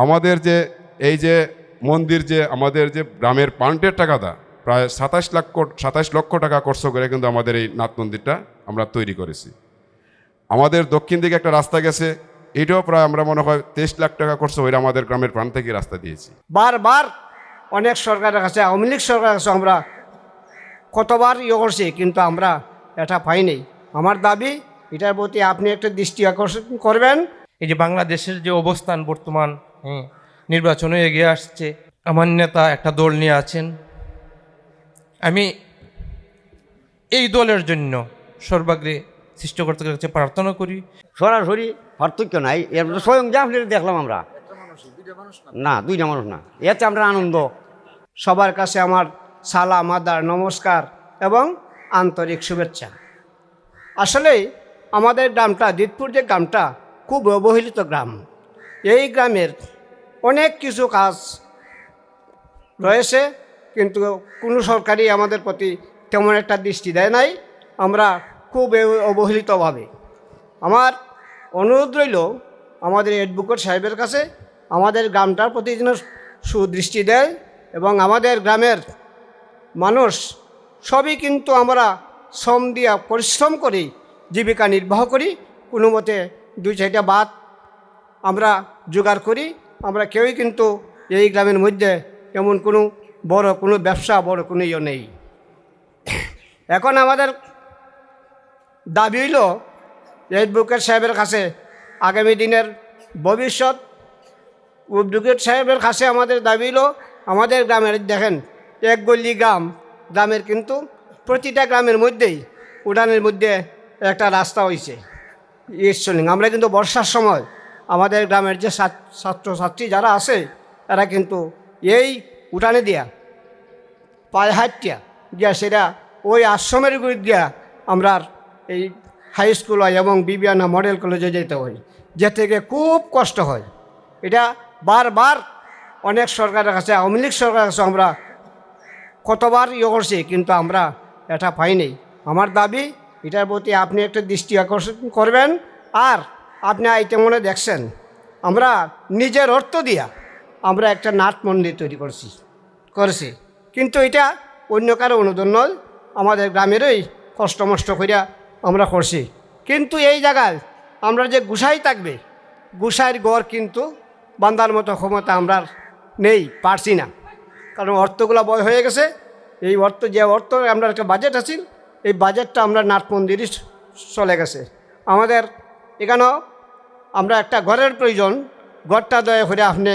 আমাদের যে এই যে মন্দির যে আমাদের যে গ্রামের পান্টের টাকাটা প্রায় 27 লক্ষ টাকা খরচ করে কিন্তু আমাদের এই নাথ মন্দিরটা আমরা তৈরি করেছি। আমাদের দক্ষিণ দিকে একটা রাস্তা গেছে, এটাও প্রায় আমরা মনে হয় 23 লাখ টাকা খরচ হয়ে আমাদের গ্রামের প্রাণ থেকে রাস্তা দিয়েছি। বারবার অনেক সরকারের কাছে, আওয়ামী লীগ সরকারের কাছে আমরা কতবার করছি, কিন্তু আমরা এটা পাইনি। আমার দাবি এটার প্রতি আপনি একটা দৃষ্টি আকর্ষণ করবেন। এই যে বাংলাদেশের যে অবস্থান বর্তমান, নির্বাচনে এগিয়ে আসছে, আমার নেতা একটা দল নিয়ে আছেন। আমি এই দলের জন্য সর্বাগ্রে সৃষ্টিকর্তার কাছে প্রার্থনা করি। সরাসরি পার্থক্য নাই, এর মধ্যে স্বয়ং জাফরির দেখলাম আমরা, না দুইটা মানুষ না, এতে আমরা আনন্দ। সবার কাছে আমার সালাম, আদার, নমস্কার এবং আন্তরিক শুভেচ্ছা। আসলে আমাদের গ্রামটা, দিতপুর যে গ্রামটা, খুব অবহেলিত গ্রাম। এই গ্রামের অনেক কিছু কাজ রয়েছে, কিন্তু কোনো সরকারই আমাদের প্রতি তেমন একটা দৃষ্টি দেয় নাই। আমরা খুব অবহেলিতভাবে। আমার অনুরোধ রইল আমাদের অ্যাডভোকেট সাহেবের কাছে, আমাদের গ্রামটার প্রতি যেন সুদৃষ্টি দেয়। এবং আমাদের গ্রামের মানুষ সবই কিন্তু আমরা শ্রম দিয়া পরিশ্রম করি, জীবিকা নির্বাহ করি, কোনো মতে 2-4টা ভাত আমরা জোগাড় করি। আমরা কেউই কিন্তু এই গ্রামের মধ্যে এমন কোনো বড় কোনো ব্যবসা, বড় কোনো ইয়ে নেই। এখন আমাদের দাবি হইল অ্যাডভোকেট সাহেবের কাছে, আগামী দিনের ভবিষ্যৎ অ্যাডভোকেট সাহেবের কাছে আমাদের দাবি হইল, আমাদের গ্রামের দেখেন এক গল্লি গ্রাম, গ্রামের কিন্তু প্রতিটা গ্রামের মধ্যেই উঠানের মধ্যে একটা রাস্তা হয়েছে ইস্টলিং। আমরা কিন্তু বর্ষার সময় আমাদের গ্রামের যে ছাত্রছাত্রী যারা আছে, তারা কিন্তু এই উঠানে দিয়া পায়ে হাঁটিয়া গিয়া সেটা ওই আশ্রমের গুড়ি দিয়া আমরা এই হাই স্কুল হয় এবং বিবিয়ানা মডেল কলেজে যেতে হয়, যে থেকে খুব কষ্ট হয়। এটা বারবার অনেক সরকারের কাছে, আওয়ামী লীগ সরকারের কাছে আমরা কতবার করছি, কিন্তু আমরা এটা পাইনি। আমার দাবি এটার প্রতি আপনি একটা দৃষ্টি আকর্ষণ করবেন। আর আপনি আইতে মনে দেখছেন, আমরা নিজের অর্থ দিয়া আমরা একটা নাট মন্দির তৈরি করেছি, কিন্তু এটা অন্য কারো অনুদান নয়, আমাদের গ্রামেরই কষ্ট মষ্ট করিয়া আমরা করছি। কিন্তু এই জায়গায় আমরা যে গুসাই থাকবে, গুসাইয়ের গড় কিন্তু বান্দার মতো ক্ষমতা আমরা নেই, পারছি না, কারণ অর্থগুলো বয় হয়ে গেছে। এই অর্থ, যে অর্থ আমরা একটা বাজেট আছে, এই বাজেটটা আমরা নাট মন্দিরই চলে গেছে। আমাদের এখানেও আমরা একটা ঘরের প্রয়োজন, ঘরটা দয়া করে আপনি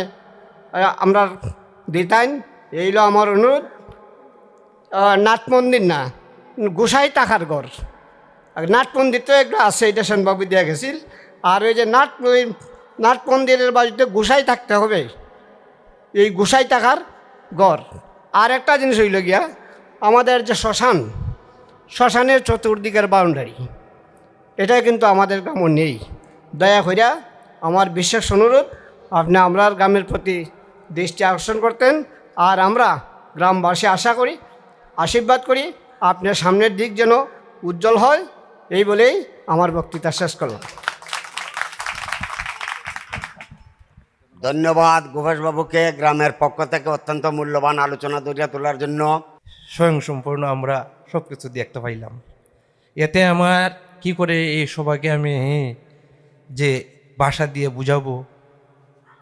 আমরা দিতেন, এইলো আমার অনুরোধ। নাট মন্দির না, গোসাই টাকার ঘর। আর নাট মন্দির তো একটা আছে, এটা সেনবাবু দেওয়া গেছিল। আর ওই যে নাট মন্দিরের বাড়িতে গোসাই থাকতে হবে, এই গোসাই টাকার ঘর। আর একটা জিনিস হইল গিয়া, আমাদের যে শ্মশানের চতুর্দিকের বাউন্ডারি, এটা কিন্তু আমাদের গ্রামে নেই। দয়া করিয়া আমার বিশেষ অনুরোধ, আপনি আমরা গ্রামের প্রতি দৃষ্টি আকর্ষণ করতেন। আর আমরা গ্রামবাসী আশা করি, আশীর্বাদ করি, আপনার সামনের দিক যেন উজ্জ্বল হয়। এই বলেই আমার বক্তৃতা শেষ করলাম। ধন্যবাদ গোপাসবাবুকে গ্রামের পক্ষ থেকে অত্যন্ত মূল্যবান আলোচনা দরিয়া তোলার জন্য। স্বয়ংসম্পূর্ণ আমরা সব কিছু দেখতে পাইলাম। এতে আমার কি করে এই সবাইকে আমি যে ভাষা দিয়ে বুঝাবো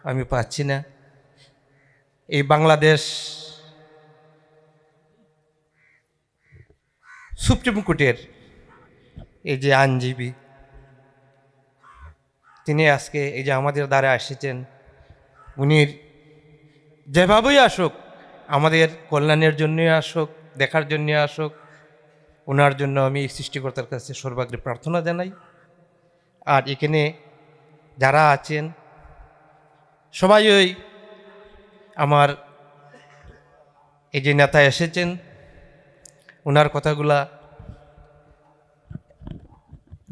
আমি পাচ্ছি না। এই বাংলাদেশ সুপ্রিম কোর্টের এই যে আইনজীবী, তিনি আজকে এই যে আমাদের দ্বারা এসেছেন, উনি যেভাবেই আসুক, আমাদের কল্যাণের জন্যই আসুক, দেখার জন্য আসুক, ওনার জন্য আমি সৃষ্টিকর্তার কাছে সর্বাগ্রে প্রার্থনা জানাই। আর এখানে যারা আছেন সবাই ওই আমার এই যে নেতা এসেছেন, ওনার কথাগুলা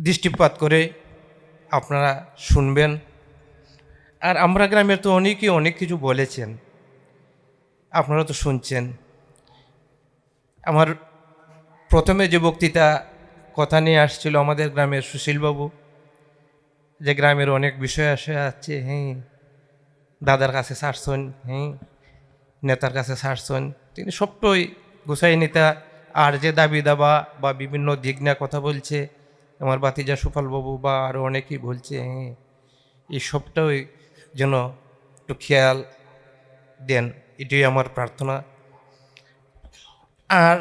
দৃষ্টিপাত করে আপনারা শুনবেন। আর আমরা গ্রামের তো অনেকেই অনেক কিছু বলেছেন, আপনারা তো শুনছেন। আমার প্রথমে যে বক্তৃতা কথা নিয়ে আসছিল আমাদের গ্রামের সুশীলবাবু, যে গ্রামের অনেক বিষয় আসে আছে, দাদার কাছে ছাড়ছেন, হ্যাঁ, নেতার কাছে ছাড়ছেন, তিনি সবটাই গুছাই নেতা। আর যে দাবি দাবা বা বিভিন্ন দিক নিয়ে কথা বলছে আমার বাতিজা সুফলবাবু বা আরও অনেকেই বলছে, হ্যাঁ, এই সবটাই যেন একটু খেয়াল দেন, এটাই আমার প্রার্থনা। আর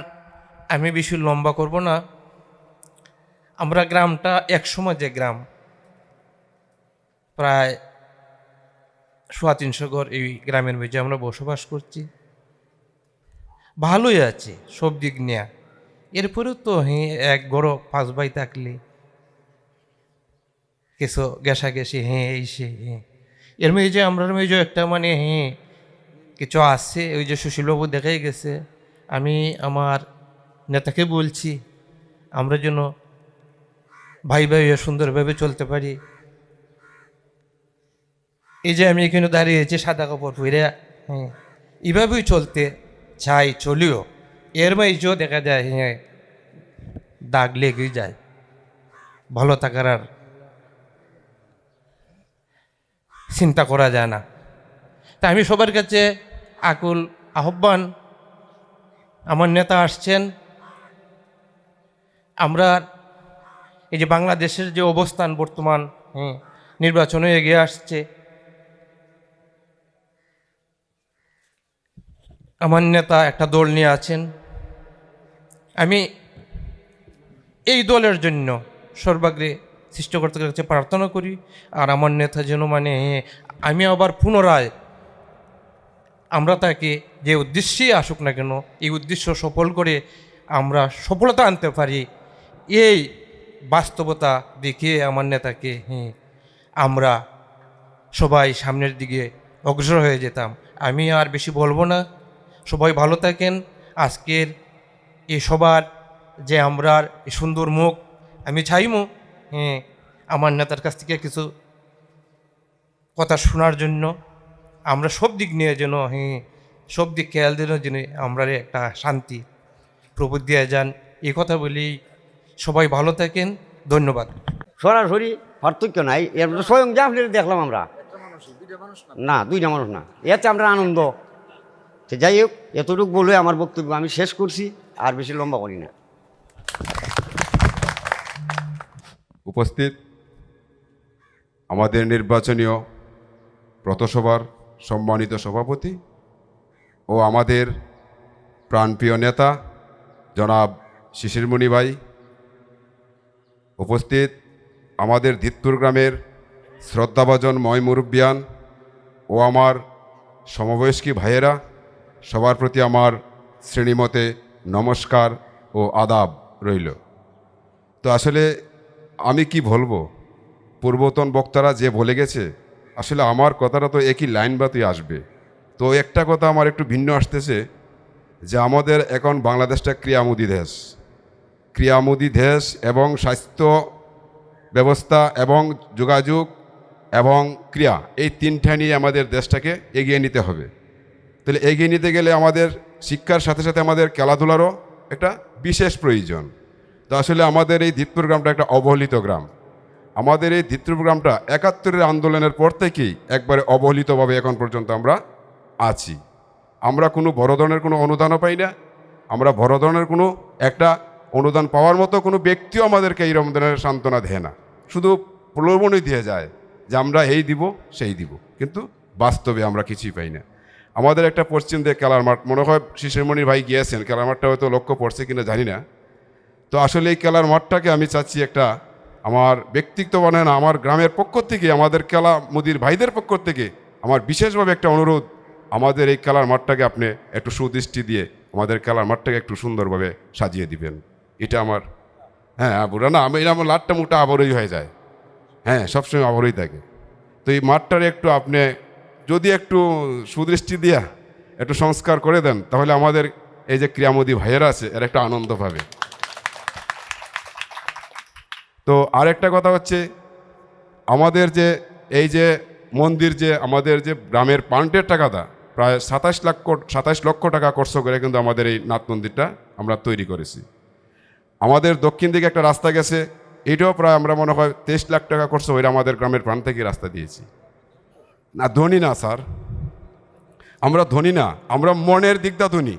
আমি বেশি লম্বা করব না। আমরা গ্রামটা একসময় যে গ্রাম প্রায় 350 ঘর এই গ্রামের মধ্যে আমরা বসবাস করছি, ভালোই আছে সব দিক নিয়ে। এরপরেও তো হ্যাঁ এক বড় 5 ভাই থাকলে কিছু গেছি, হ্যাঁ এই সে, হ্যাঁ এর মেয়ে যে আমরা মেয়ে যে একটা মানে হ্যাঁ কিছু আসছে, ওই যে সুশীলবাবু দেখাই গেছে। আমি আমার নেতাকে বলছি আমরা যেন ভাই ভাই সুন্দরভাবে চলতে পারি। এই যে আমি এখানে দাঁড়িয়েছি সাদা কাপড় পরে, হ্যাঁ এভাবেই চলতে চাই, চলিও। এর মাঝেও দেখা যায় হ্যাঁ দাগ লেগে যায়, ভালো থাকার আর চিন্তা করা যায় না। তা আমি সবার কাছে আকুল আহ্বান, আমার নেতা আসছেন, আমরা এই যে বাংলাদেশের যে অবস্থান বর্তমান, হ্যাঁ নির্বাচনে এগিয়ে আসছে, আমার নেতা একটা দল নিয়ে আছেন। আমি এই দলের জন্য সর্বাগ্রে সৃষ্টিকর্তার কাছে প্রার্থনা করি। আর আমার নেতা যেন মানে আমি আবার পুনরায় আমরা তাকে যে উদ্দেশ্যেই আসুক না কেন, এই উদ্দেশ্য সফল করে আমরা সফলতা আনতে পারি, এই বাস্তবতা দেখিয়ে আমার নেতাকে আমরা সবাই সামনের দিকে অগ্রসর হয়ে যেতাম। আমি আর বেশি বলবো না, সবাই ভালো থাকেন। আজকের এই সবার যে আমরা এই সুন্দর মুখ আমি চাইমু আমার নেতার কাছ থেকে কিছু কথা শোনার জন্য, আমরা সব দিক নিয়ে যেন সব দিক খেয়াল দেওয়ার জন্য আমরা একটা শান্তি প্রভু দিয়ে যান, এই কথা বলেই সবাই ভালো থাকেন। ধন্যবাদ। সরাসরি পার্থক্য নাই, এর মধ্যে স্বয়ং জাফলের দেখলাম আমরা, না দুইটা মানুষ না, এতে আমরা আনন্দ। তো যাই হোক, এতটুকু বলে আমার বক্তব্য আমি শেষ করছি, আর বেশি লম্বা করি না। উপস্থিত আমাদের নির্বাচনীয় প্রথসভার সম্মানিত সভাপতি ও আমাদের প্রাণপ্রিয় নেতা জনাব শিশিরমণি ভাই, উপস্থিত আমাদের ধিত্তুর গ্রামের শ্রদ্ধাভাজন ময় মুরব্বিয়ান ও আমার সমবয়স্কী ভাইয়েরা, সবার প্রতি আমার শ্রেণীমতে নমস্কার ও আদাব রইল। তো আসলে আমি কি বলবো, পূর্বতন বক্তারা যে বলে গেছে, আসলে আমার কথাটা তো একই লাইন বাতই আসবে। তো একটা কথা আমার একটু ভিন্ন আসতেছে, যে আমাদের এখন বাংলাদেশটা ক্রিয়ামোদী দেশ, ক্রিয়ামোদী দেশ এবং স্বাস্থ্য ব্যবস্থা এবং যোগাযোগ এবং ক্রিয়া, এই তিনটা নিয়ে আমাদের দেশটাকে এগিয়ে নিতে হবে। তাহলে এগিয়ে নিতে গেলে আমাদের শিক্ষার সাথে সাথে আমাদের খেলাধুলারও একটা বিশেষ প্রয়োজন। তো আসলে আমাদের এই ধিত্তুর গ্রামটা একটা অবহেলিত গ্রাম। আমাদের এই ধিত্তুর গ্রামটা ৭১-এর আন্দোলনের পর থেকেই একবারে অবহেলিতভাবে এখন পর্যন্ত আমরা আছি। আমরা কোনো বড় ধরনের কোনো অনুদানও পাই না, আমরা বড় ধরনের কোনো একটা অনুদান পাওয়ার মতো কোনো ব্যক্তিও আমাদেরকে এই ধরনের সান্ত্বনা দেয় না, শুধু প্রলোভনই দিয়ে যায় যে আমরা এই দিব সেই দিব, কিন্তু বাস্তবে আমরা কিছুই পাই না। আমাদের একটা পশ্চিম দিকে খেলার মাঠ, মনে হয় শিশিরমণির ভাই গিয়েছেন, খেলার মাঠটা হয়তো লক্ষ্য পড়ছে কিনা জানি না। তো আসলে এই খেলার মাঠটাকে আমি চাচ্ছি একটা, আমার ব্যক্তিত্ব বানায় না, আমার গ্রামের পক্ষ থেকে, আমাদের খেলা মুদির ভাইদের পক্ষ থেকে আমার বিশেষভাবে একটা অনুরোধ, আমাদের এই খেলার মাঠটাকে আপনি একটু সুদৃষ্টি দিয়ে আমাদের খেলার মাঠটাকে একটু সুন্দরভাবে সাজিয়ে দিবেন। এটা আমার, হ্যাঁ বুড়া না, আমি আমার লাটটা মুখটা আবরই হয়ে যায়, হ্যাঁ সবসময় আবরই থাকে। তো এই মাঠটার একটু আপনি যদি একটু সুদৃষ্টি দিয়া একটু সংস্কার করে দেন, তাহলে আমাদের এই যে ক্রিয়ামোদী ভাইয়েরা আছে এর একটা আনন্দ পাবে। তো আরেকটা কথা হচ্ছে, আমাদের যে এই যে মন্দির, যে আমাদের যে গ্রামের পান্টের টাকাটা প্রায় ২৭ লক্ষ টাকা খরচ করে কিন্তু আমাদের এই নাথ মন্দিরটা আমরা তৈরি করেছি। আমাদের দক্ষিণ দিকে একটা রাস্তা গেছে, এটাও প্রায় আমরা মনে হয় ২৩ লাখ টাকা খরচ হয়ে আমাদের গ্রামের প্রাণ থেকে রাস্তা দিয়েছি। না ধনী না স্যার, আমরা ধনী না, আমরা মনের দিকটা ধনী,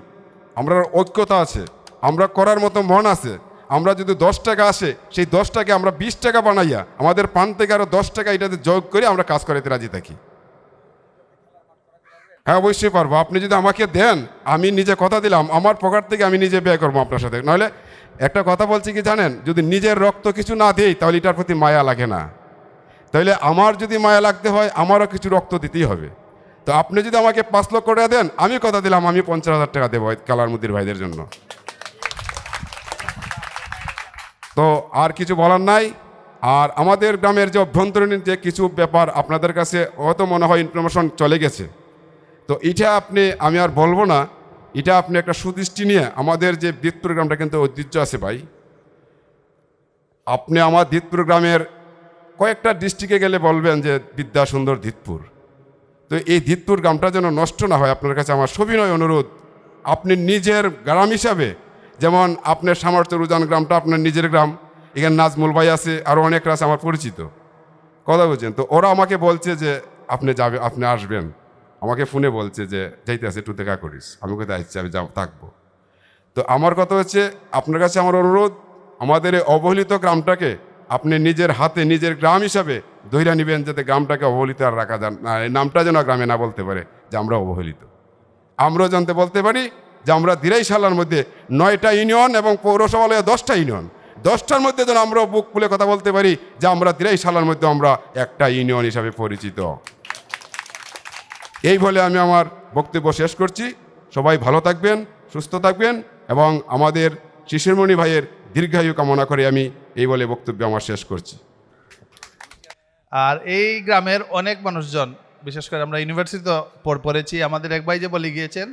আমরা ঐক্যতা আছে, আমরা করার মতো মন আছে। আমরা যদি 10 টাকা আসে সেই 10 টাকা আমরা 20 টাকা বানাইয়া আমাদের পান থেকে আরও 10 টাকা এটাতে যোগ করে আমরা কাজ করাতে রাজি থাকি। হ্যাঁ অবশ্যই পারবো, আপনি যদি আমাকে দেন, আমি নিজে কথা দিলাম আমার পকেট থেকে আমি নিজে ব্যয় করবো আপনার সাথে। নাহলে একটা কথা বলছি কি জানেন, যদি নিজের রক্ত কিছু না দিই তাহলে এটার প্রতি মায়া লাগে না। তাহলে আমার যদি মায়া লাগতে হয় আমারও কিছু রক্ত দিতেই হবে। তো আপনি যদি আমাকে 5 লক্ষ টাকা দেন, আমি কথা দিলাম আমি 50,000 টাকা দেবো কালারমুদ্দির ভাইদের জন্য। তো আর কিছু বলার নাই। আর আমাদের গ্রামের যে অভ্যন্তরীণ যে কিছু ব্যাপার আপনাদের কাছে হয়তো মনে হয় ইনফরমেশন চলে গেছে, তো এটা আমি আর বলবো না, এটা আপনি একটা সুদৃষ্টি নিয়ে, আমাদের যে দিতপুর গ্রামটা কিন্তু ঐতিহ্য আছে ভাই। আপনি আমার দিতপুর গ্রামের কয়েকটা ডিস্ট্রিক্টে গেলে বলবেন যে বিদ্যা সুন্দর দিতপুর। তো এই দিতপুর গ্রামটা যেন নষ্ট না হয়, আপনার কাছে আমার সবিনয় অনুরোধ, আপনি নিজের গ্রাম হিসাবে, যেমন আপনার সামর্থ্য উজান গ্রামটা আপনার নিজের গ্রাম, এখানে নাজমুল ভাই আছে, আরও অনেকরা আছে আমার পরিচিত, কথা বলছেন। তো ওরা আমাকে বলছে যে আপনি আসবেন, আমাকে ফোনে বলছে যে যাইতে আছে একটু দেখা করিস। আমি কোথায় আসছি, আমি থাকবো। তো আমার কথা হচ্ছে আপনার কাছে আমার অনুরোধ, আমাদের এই অবহেলিত গ্রামটাকে আপনি নিজের হাতে নিজের গ্রাম হিসাবে ধইরা নেবেন, যাতে গ্রামটাকে অবহেলিত আর রাখা যান না, এই নামটা যেন গ্রামে না বলতে পারে যে আমরা অবহেলিত। আমরাও জানতে বলতে পারি যে আমরা দিরাই সালার মধ্যে 9টা ইউনিয়ন এবং পৌরসভালয়ে 10টা ইউনিয়ন, 10টার মধ্যে যেন আমরা বুক খুলে কথা বলতে পারি যে আমরা দিরাই সালার মধ্যে আমরা একটা ইউনিয়ন হিসাবে পরিচিত। এই বলে আমি আমার বক্তব্য শেষ করছি। সবাই ভালো থাকবেন, সুস্থ থাকবেন এবং আমাদের শিশিরমণি ভাইয়ের দীর্ঘায়ু কামনা করে আমি এই বলে বক্তব্য আমার শেষ করছি। আর এই গ্রামের অনেক মানুষজন, বিশেষ করে আমরা ইউনিভার্সিটিতে পড়েছি, আমাদের এক ভাই যে বলে গিয়েছেন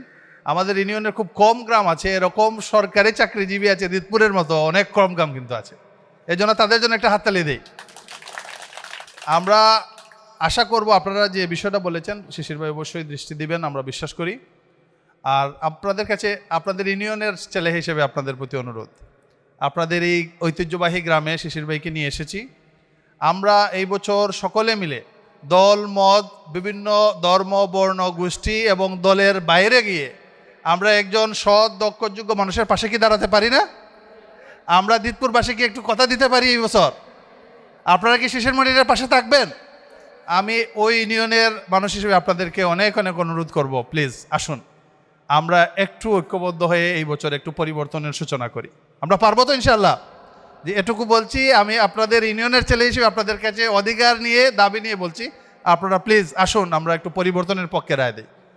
আমাদের ইউনিয়নের খুব কম গ্রাম আছে এরকম সরকারি চাকরিজীবী আছে, দিতপুরের মতো অনেক কম গ্রাম কিন্তু আছে। এই জন্য তাদের জন্য একটা হাততালি দেই। আমরা আশা করব আপনারা যে বিষয়টা বলেছেন শিশির ভাই অবশ্যই দৃষ্টি দিবেন, আমরা বিশ্বাস করি। আর আপনাদের কাছে আপনাদের ইউনিয়নের ছেলে হিসেবে আপনাদের প্রতি অনুরোধ, আপনাদের এই ঐতিহ্যবাহী গ্রামে শিশির ভাইকে নিয়ে এসেছি। আমরা এই বছর সকলে মিলে দল মত, বিভিন্ন ধর্ম বর্ণ গোষ্ঠী এবং দলের বাইরে গিয়ে আমরা একজন সৎ দক্ষযোগ্য মানুষের পাশে কি দাঁড়াতে পারি না? আমরা দিতপুরবাসীকে একটু কথা দিতে পারি এই বছর আপনারা কি শিশিরমণির পাশে থাকবেন? আমি ওই ইউনিয়নের মানুষ হিসেবে আপনাদেরকে অনেক অনেক অনুরোধ করব, প্লিজ আসুন আমরা একটু ঐক্যবদ্ধ হয়ে এই বছর একটু পরিবর্তনের সূচনা করি। আমরা পারবো তো ইনশাল্লাহ? যে এটুকু বলছি, আমি আপনাদের ইউনিয়নের ছেলে হিসেবে আপনাদের কাছে অধিকার নিয়ে দাবি নিয়ে বলছি, আপনারা প্লিজ আসুন আমরা একটু পরিবর্তনের পক্ষে রায় দিই।